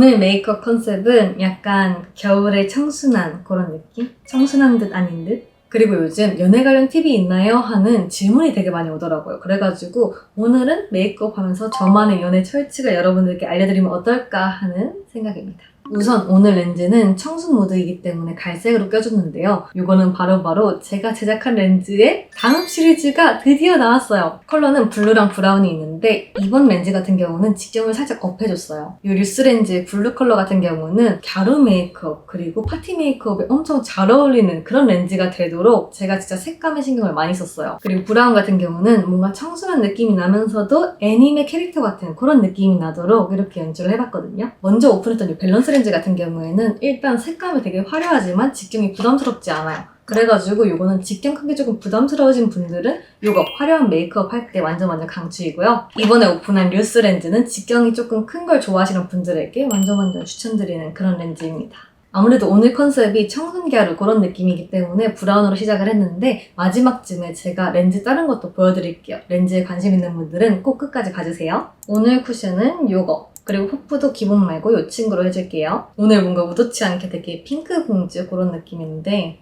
오늘 메이크업 컨셉은 약간 겨울에 청순한 그런 느낌? 청순한 듯 아닌 듯? 그리고 요즘 연애 관련 팁이 있나요? 하는 질문이 되게 많이 오더라고요. 그래가지고 오늘은 메이크업 하면서 저만의 연애 철칙을 여러분들께 알려드리면 어떨까 하는 생각입니다. 우선 오늘 렌즈는 청순 모드이기 때문에 갈색으로 껴줬는데요. 이거는 바로 제가 제작한 렌즈의 다음 시리즈가 드디어 나왔어요. 컬러는 블루랑 브라운이 있는데 이번 렌즈 같은 경우는 직경을 살짝 업해줬어요. 이 류스 렌즈의 블루 컬러 같은 경우는 갸루 메이크업 그리고 파티 메이크업에 엄청 잘 어울리는 그런 렌즈가 되도록 제가 진짜 색감에 신경을 많이 썼어요. 그리고 브라운 같은 경우는 뭔가 청순한 느낌이 나면서도 애니메 캐릭터 같은 그런 느낌이 나도록 이렇게 연출을 해봤거든요. 먼저 오픈했던 이 밸런스 렌즈 같은 경우에는 일단 색감이 되게 화려하지만 직경이 부담스럽지 않아요. 그래가지고 이거는 직경 크기 조금 부담스러우신 분들은 이거 화려한 메이크업 할 때 완전 강추이고요. 이번에 오픈한 류스 렌즈는 직경이 조금 큰 걸 좋아하시는 분들에게 완전 추천드리는 그런 렌즈입니다. 아무래도 오늘 컨셉이 청순 갸루 그런 느낌이기 때문에 브라운으로 시작을 했는데 마지막쯤에 제가 렌즈 다른 것도 보여드릴게요. 렌즈에 관심 있는 분들은 꼭 끝까지 봐주세요. 오늘 쿠션은 이거. 그리고 퍼프도 기본 말고 이 친구로 해줄게요. 오늘 뭔가 우도치 않게 되게 핑크 공주 그런 느낌인데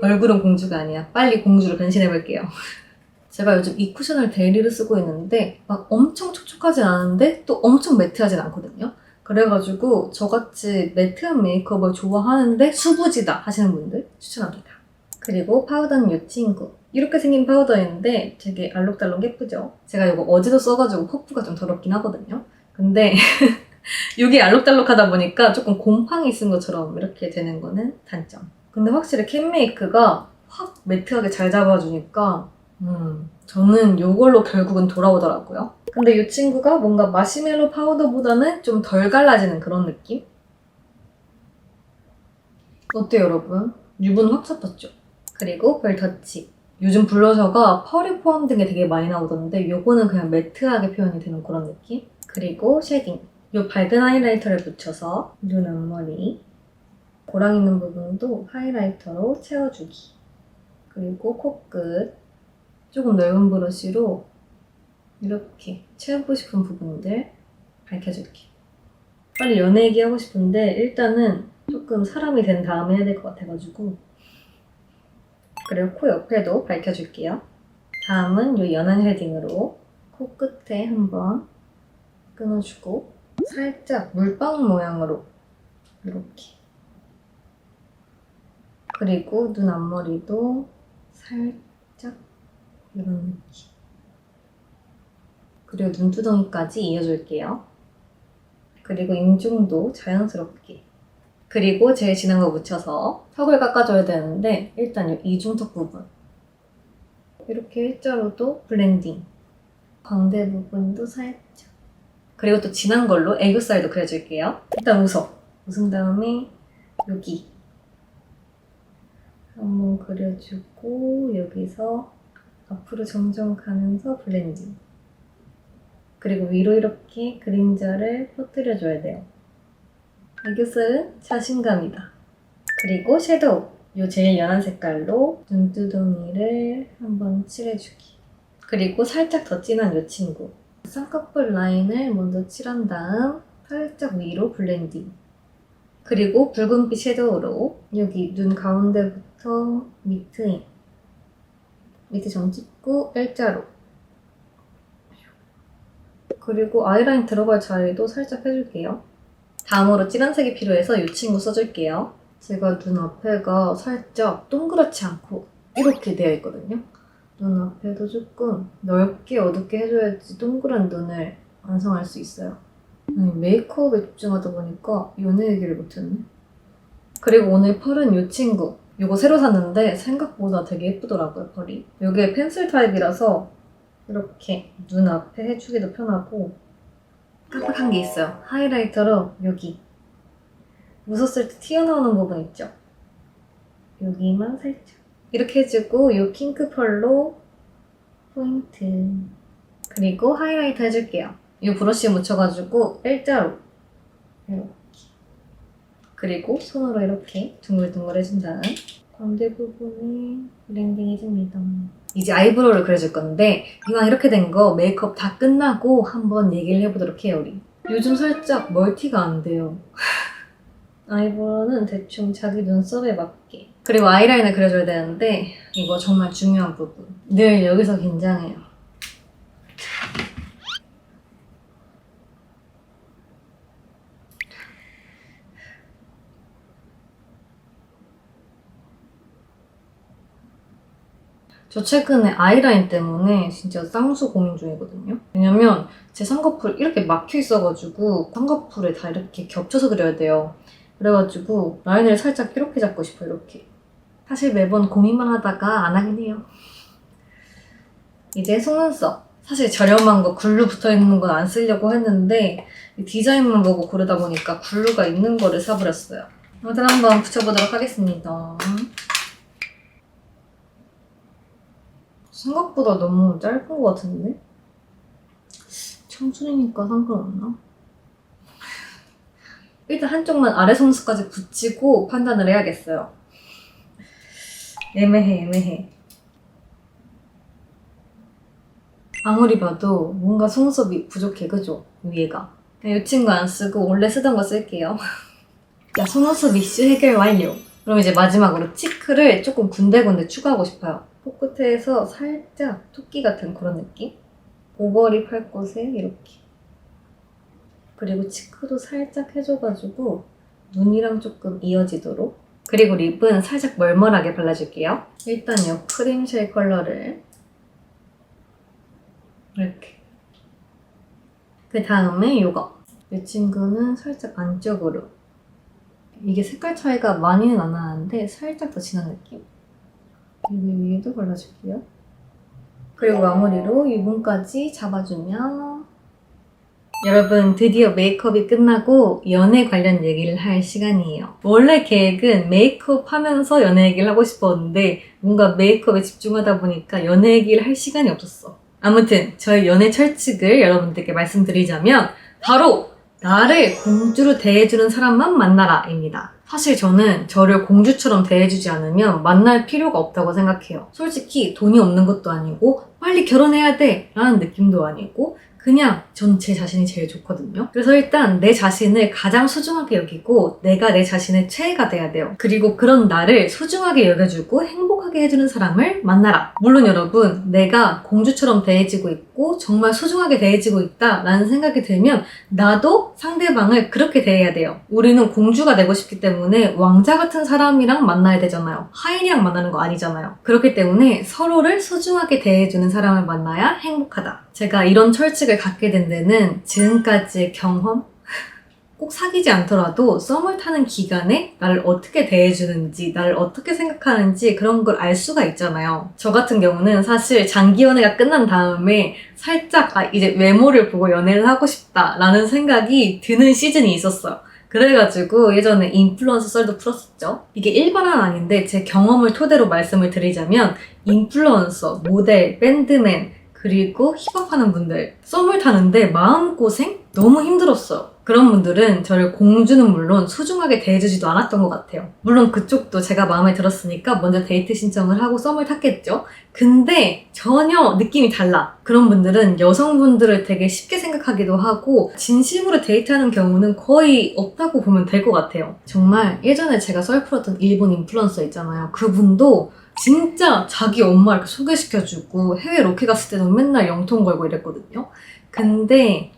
얼굴은 공주가 아니야. 빨리 공주로 변신해볼게요. 제가 요즘 이 쿠션을 데일리로 쓰고 있는데 막 엄청 촉촉하진 않은데 또 엄청 매트하진 않거든요. 그래가지고 저같이 매트한 메이크업을 좋아하는데 수부지다 하시는 분들 추천합니다. 그리고 파우더는 이 친구. 이렇게 생긴 파우더인데 되게 알록달록 예쁘죠? 제가 이거 어제도 써가지고 퍼프가 좀 더럽긴 하거든요. 근데 이게 알록달록하다 보니까 조금 곰팡이 쓴 것처럼 이렇게 되는 거는 단점. 근데 확실히 캔 메이크가 확 매트하게 잘 잡아주니까 저는 이걸로 결국은 돌아오더라고요. 근데 이 친구가 뭔가 마시멜로 파우더보다는 좀 덜 갈라지는 그런 느낌? 어때요 여러분? 유분 확 잡혔죠? 그리고 벨터치. 요즘 블러셔가 펄이 포함된 게 되게 많이 나오던데 요거는 그냥 매트하게 표현이 되는 그런 느낌? 그리고 쉐딩. 이 밝은 하이라이터를 붙여서 눈 앞머리, 고랑 있는 부분도 하이라이터로 채워주기. 그리고 코끝. 조금 넓은 브러쉬로 이렇게 채우고 싶은 부분들 밝혀줄게. 빨리 연애 얘기하고 싶은데 일단은 조금 사람이 된 다음에 해야 될 것 같아가지고 그리고 코 옆에도 밝혀줄게요. 다음은 이 연한 쉐딩으로 코끝에 한번 끊어주고 살짝 물방울 모양으로 이렇게 그리고 눈 앞머리도 살짝 이런 느낌 그리고 눈두덩이까지 이어줄게요. 그리고 인중도 자연스럽게 그리고 제일 진한 거 묻혀서 턱을 깎아줘야 되는데 일단 이 이중턱 부분 이렇게 일자로도 블렌딩 광대 부분도 살짝 그리고 또 진한 걸로 애교살도 그려줄게요. 일단 웃은 다음에 여기 한번 그려주고 여기서 앞으로 점점 가면서 블렌딩 그리고 위로 이렇게 그림자를 퍼뜨려줘야 돼요. 애교살은 자신감이다. 그리고 섀도우 이 제일 연한 색깔로 눈두덩이를 한번 칠해주기 그리고 살짝 더 진한 이 친구 쌍꺼풀 라인을 먼저 칠한 다음 살짝 위로 블렌딩 그리고 붉은빛 섀도우로 여기 눈 가운데부터 밑에 점 찍고 일자로 그리고 아이라인 들어갈 자리도 살짝 해줄게요. 다음으로 진한 색이 필요해서 이 친구 써줄게요. 제가 눈 앞에가 살짝 동그랗지 않고 이렇게 되어 있거든요. 눈 앞에도 조금 넓게 어둡게 해줘야지 동그란 눈을 완성할 수 있어요. 메이크업에 집중하다 보니까 연애 얘기를 못했네. 그리고 오늘 펄은 이 친구. 이거 새로 샀는데 생각보다 되게 예쁘더라고요, 펄이. 이게 펜슬 타입이라서 이렇게 눈 앞에 해주기도 편하고 깜빡한 게 있어요. 하이라이터로 여기 웃었을 때 튀어나오는 부분 있죠? 여기만 살짝 이렇게 해주고 이 핑크 펄로 포인트 그리고 하이라이터 해줄게요. 이 브러쉬에 묻혀가지고 일자로 이렇게 그리고 손으로 이렇게 둥글둥글 해준 다음 광대 부분에 블렌딩 해줍니다. 이제 아이브로우를 그려줄 건데 이왕 이렇게 된 거 메이크업 다 끝나고 한번 얘기를 해보도록 해요, 우리. 요즘 살짝 멀티가 안 돼요. 아이브로우는 대충 자기 눈썹에 맞게. 그리고 아이라인을 그려줘야 되는데 이거 정말 중요한 부분. 늘 여기서 긴장해요. 저 최근에 아이라인 때문에 진짜 쌍수 고민 중이거든요. 왜냐면 제 쌍꺼풀 이렇게 막혀 있어가지고 쌍꺼풀에 다 이렇게 겹쳐서 그려야 돼요. 그래가지고 라인을 살짝 이렇게 잡고 싶어요, 이렇게. 사실 매번 고민만 하다가 안 하긴 해요. 이제 속눈썹. 사실 저렴한 거 글루 붙어있는 건 안 쓰려고 했는데 디자인만 보고 고르다 보니까 글루가 있는 거를 사버렸어요. 다들 한번 붙여보도록 하겠습니다. 생각보다 너무 짧은 것 같은데? 청순이니까 상관없나? 일단 한쪽만 아래 속눈썹까지 붙이고 판단을 해야겠어요. 애매해. 아무리 봐도 뭔가 속눈썹이 부족해, 그죠? 위에가. 그냥 이 친구 안 쓰고 원래 쓰던 거 쓸게요. 자, 속눈썹 이슈 해결 완료. 그럼 이제 마지막으로 치크를 조금 군데군데 추가하고 싶어요. 코끝에서 살짝 토끼 같은 그런 느낌? 오버립 할 곳에 이렇게. 그리고 치크도 살짝 해줘가지고 눈이랑 조금 이어지도록. 그리고 립은 살짝 멀멀하게 발라줄게요. 일단 이 크림쉘 컬러를 이렇게. 그 다음에 이거. 이 친구는 살짝 안쪽으로. 이게 색깔 차이가 많이는 안 나는데 살짝 더 진한 느낌. 여기 위에도 발라줄게요. 그리고 마무리로 유분까지 잡아주면 여러분, 드디어 메이크업이 끝나고 연애 관련 얘기를 할 시간이에요. 원래 계획은 메이크업 하면서 연애 얘기를 하고 싶었는데 뭔가 메이크업에 집중하다 보니까 연애 얘기를 할 시간이 없었어. 아무튼 저의 연애 철칙을 여러분들께 말씀드리자면 바로 나를 공주로 대해주는 사람만 만나라입니다. 사실 저는 저를 공주처럼 대해주지 않으면 만날 필요가 없다고 생각해요. 솔직히 돈이 없는 것도 아니고 빨리 결혼해야 돼 라는 느낌도 아니고 그냥 전 제 자신이 제일 좋거든요. 그래서 일단 내 자신을 가장 소중하게 여기고 내가 내 자신의 최애가 돼야 돼요. 그리고 그런 나를 소중하게 여겨주고 행복하게 해주는 사람을 만나라. 물론 여러분, 내가 공주처럼 대해지고 있고 정말 소중하게 대해지고 있다라는 생각이 들면 나도 상대방을 그렇게 대해야 돼요. 우리는 공주가 되고 싶기 때문에 왕자 같은 사람이랑 만나야 되잖아요. 하인이랑 만나는 거 아니잖아요. 그렇기 때문에 서로를 소중하게 대해주는 사람을 만나야 행복하다. 제가 이런 철칙을 갖게 된 데는 지금까지의 경험? 꼭 사귀지 않더라도 썸을 타는 기간에 나를 어떻게 대해주는지, 나를 어떻게 생각하는지 그런 걸 알 수가 있잖아요. 저 같은 경우는 사실 장기 연애가 끝난 다음에 살짝 이제 외모를 보고 연애를 하고 싶다라는 생각이 드는 시즌이 있었어요. 그래가지고 예전에 인플루언서 썰도 풀었었죠. 이게 일반은 아닌데 제 경험을 토대로 말씀을 드리자면 인플루언서, 모델, 밴드맨, 그리고 힙합하는 분들 썸을 타는데 마음고생? 너무 힘들었어요. 그런 분들은 저를 공주는 물론 소중하게 대해주지도 않았던 것 같아요. 물론 그쪽도 제가 마음에 들었으니까 먼저 데이트 신청을 하고 썸을 탔겠죠. 근데 전혀 느낌이 달라. 그런 분들은 여성분들을 되게 쉽게 생각하기도 하고 진심으로 데이트하는 경우는 거의 없다고 보면 될 것 같아요. 정말 예전에 제가 썰 풀었던 일본 인플루언서 있잖아요. 그분도 진짜 자기 엄마 이렇게 소개시켜주고 해외 로케 갔을 때도 맨날 영통 걸고 이랬거든요. 근데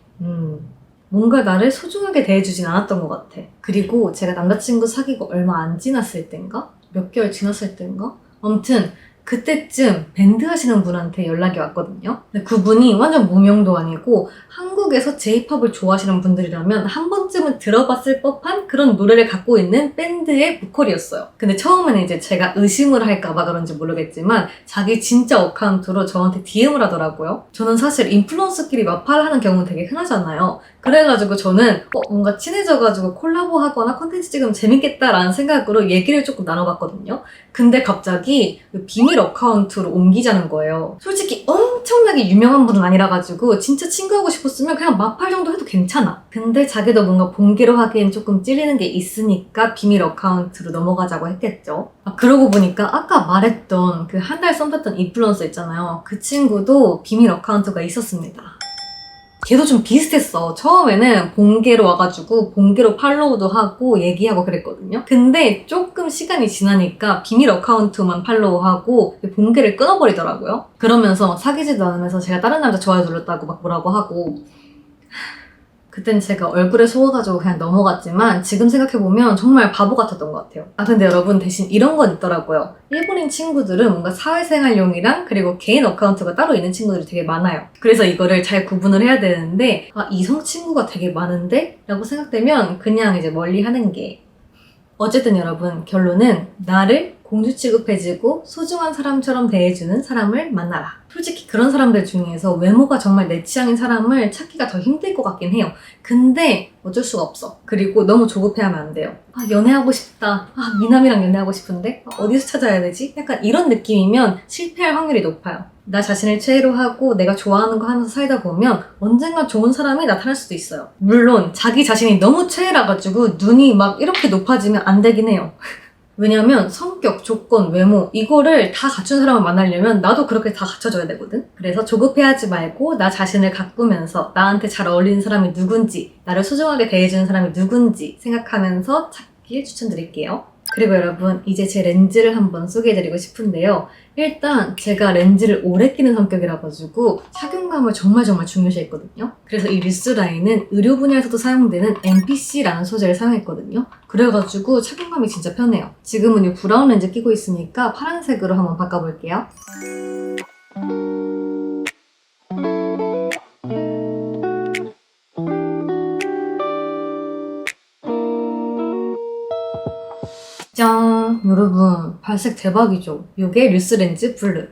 뭔가 나를 소중하게 대해주진 않았던 것 같아. 그리고 제가 남자친구 사귀고 얼마 안 지났을 땐가? 몇 개월 지났을 땐가? 아무튼 그때쯤 밴드 하시는 분한테 연락이 왔거든요. 근데 그분이 완전 무명도 아니고 한국에서 J-POP을 좋아하시는 분들이라면 한 번쯤은 들어봤을 법한 그런 노래를 갖고 있는 밴드의 보컬이었어요. 근데 처음에는 이제 제가 의심을 할까봐 그런지 모르겠지만 자기 진짜 어카운트로 저한테 DM을 하더라고요. 저는 사실 인플루언서끼리 마팔을 하는 경우는 되게 흔하잖아요. 그래가지고 저는 뭔가 친해져가지고 콜라보하거나 콘텐츠 찍으면 재밌겠다라는 생각으로 얘기를 조금 나눠봤거든요. 근데 갑자기 비밀 어카운트로 옮기자는 거예요. 솔직히 엄청나게 유명한 분은 아니라가지고 진짜 친구하고 싶었으면 그냥 마팔 정도 해도 괜찮아. 근데 자기도 뭔가 공개로 하기엔 조금 찔리는 게 있으니까 비밀 어카운트로 넘어가자고 했겠죠. 그러고 보니까 아까 말했던 그 한 달 썸 탔던 인플루언서 있잖아요. 그 친구도 비밀 어카운트가 있었습니다. 걔도 좀 비슷했어. 처음에는 본계로 와가지고 본계로 팔로우도 하고 얘기하고 그랬거든요. 근데 조금 시간이 지나니까 비밀 어카운트만 팔로우하고 본계를 끊어버리더라고요. 그러면서 막 사귀지도 않으면서 제가 다른 남자 좋아요 눌렀다고 막 뭐라고 하고, 그땐 제가 얼굴에 속아가지고 그냥 넘어갔지만 지금 생각해보면 정말 바보 같았던 것 같아요. 근데 여러분, 대신 이런 건 있더라고요. 일본인 친구들은 뭔가 사회생활용이랑 그리고 개인 어카운트가 따로 있는 친구들이 되게 많아요. 그래서 이거를 잘 구분을 해야 되는데, 이성 친구가 되게 많은데? 라고 생각되면 그냥 이제 멀리 하는 게. 어쨌든 여러분, 결론은 나를 공주 취급해주고 소중한 사람처럼 대해주는 사람을 만나라. 솔직히 그런 사람들 중에서 외모가 정말 내 취향인 사람을 찾기가 더 힘들 것 같긴 해요. 근데 어쩔 수가 없어. 그리고 너무 조급해하면 안 돼요. 연애하고 싶다. 미남이랑 연애하고 싶은데? 어디서 찾아야 되지? 약간 이런 느낌이면 실패할 확률이 높아요. 나 자신을 최애로 하고 내가 좋아하는 거 하면서 살다 보면 언젠가 좋은 사람이 나타날 수도 있어요. 물론 자기 자신이 너무 최애라 가지고 눈이 막 이렇게 높아지면 안 되긴 해요. 왜냐면 성격, 조건, 외모 이거를 다 갖춘 사람을 만나려면 나도 그렇게 다 갖춰줘야 되거든. 그래서 조급해하지 말고 나 자신을 가꾸면서 나한테 잘 어울리는 사람이 누군지, 나를 소중하게 대해주는 사람이 누군지 생각하면서 찾길 추천드릴게요. 그리고 여러분, 이제 제 렌즈를 한번 소개해드리고 싶은데요. 일단 제가 렌즈를 오래 끼는 성격이라 가지고 착용감을 정말 중요시했거든요. 그래서 이 리스라인은 의료 분야에서도 사용되는 MPC라는 소재를 사용했거든요. 그래가지고 착용감이 진짜 편해요. 지금은 이 브라운 렌즈 끼고 있으니까 파란색으로 한번 바꿔볼게요. 짠! 여러분, 발색 대박이죠? 이게 류스렌즈 블루.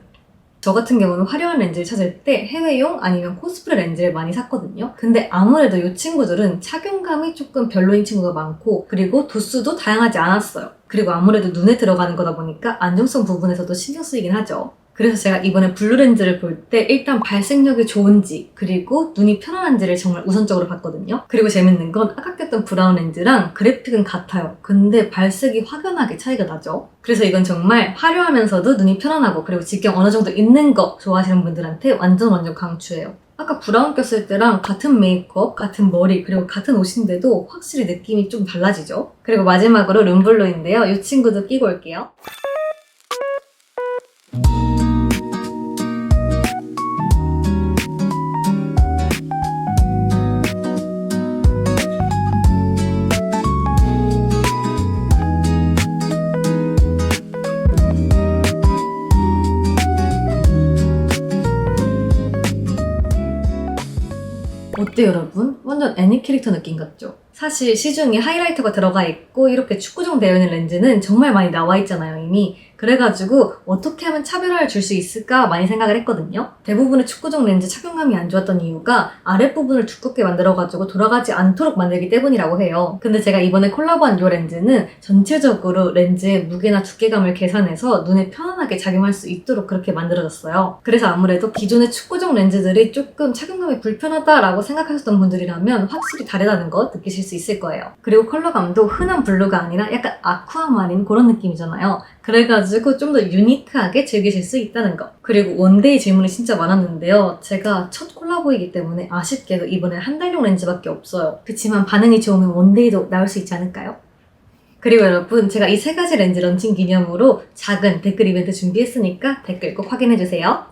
저 같은 경우는 화려한 렌즈를 찾을 때 해외용 아니면 코스프레 렌즈를 많이 샀거든요. 근데 아무래도 이 친구들은 착용감이 조금 별로인 친구가 많고, 그리고 도수도 다양하지 않았어요. 그리고 아무래도 눈에 들어가는 거다 보니까 안정성 부분에서도 신경 쓰이긴 하죠. 그래서 제가 이번에 블루 렌즈를 볼 때 일단 발색력이 좋은지 그리고 눈이 편안한지를 정말 우선적으로 봤거든요. 그리고 재밌는 건 아까 꼈던 브라운 렌즈랑 그래픽은 같아요. 근데 발색이 확연하게 차이가 나죠. 그래서 이건 정말 화려하면서도 눈이 편안하고 그리고 직경 어느 정도 있는 거 좋아하시는 분들한테 완전 강추해요. 아까 브라운 꼈을 때랑 같은 메이크업, 같은 머리, 그리고 같은 옷인데도 확실히 느낌이 좀 달라지죠. 그리고 마지막으로 룸블루인데요. 이 친구도 끼고 올게요. 어때요 여러분? 완전 애니 캐릭터 느낌 같죠? 사실 시중에 하이라이터가 들어가 있고 이렇게 축구종 되어 있는 렌즈는 정말 많이 나와 있잖아요 이미. 그래가지고 어떻게 하면 차별화를 줄 수 있을까 많이 생각을 했거든요. 대부분의 축구종 렌즈 착용감이 안 좋았던 이유가 아랫부분을 두껍게 만들어가지고 돌아가지 않도록 만들기 때문이라고 해요. 근데 제가 이번에 콜라보한 이 렌즈는 전체적으로 렌즈의 무게나 두께감을 계산해서 눈에 편안하게 작용할 수 있도록 그렇게 만들어졌어요. 그래서 아무래도 기존의 축구종 렌즈들이 조금 착용감이 불편하다라고 생각하셨던 분들이라면 확실히 다르다는 거 느끼실 수 있을 거예요. 그리고 컬러감도 흔한 블루가 아니라 약간 아쿠아마린 그런 느낌이잖아요. 그래가지고 좀 더 유니크하게 즐기실 수 있다는 거. 그리고 원데이 질문이 진짜 많았는데요. 제가 첫 콜라보이기 때문에 아쉽게도 이번에 한 달용 렌즈밖에 없어요. 그치만 반응이 좋으면 원데이도 나올 수 있지 않을까요? 그리고 여러분, 제가 이 세 가지 렌즈 런칭 기념으로 작은 댓글 이벤트 준비했으니까 댓글 꼭 확인해주세요.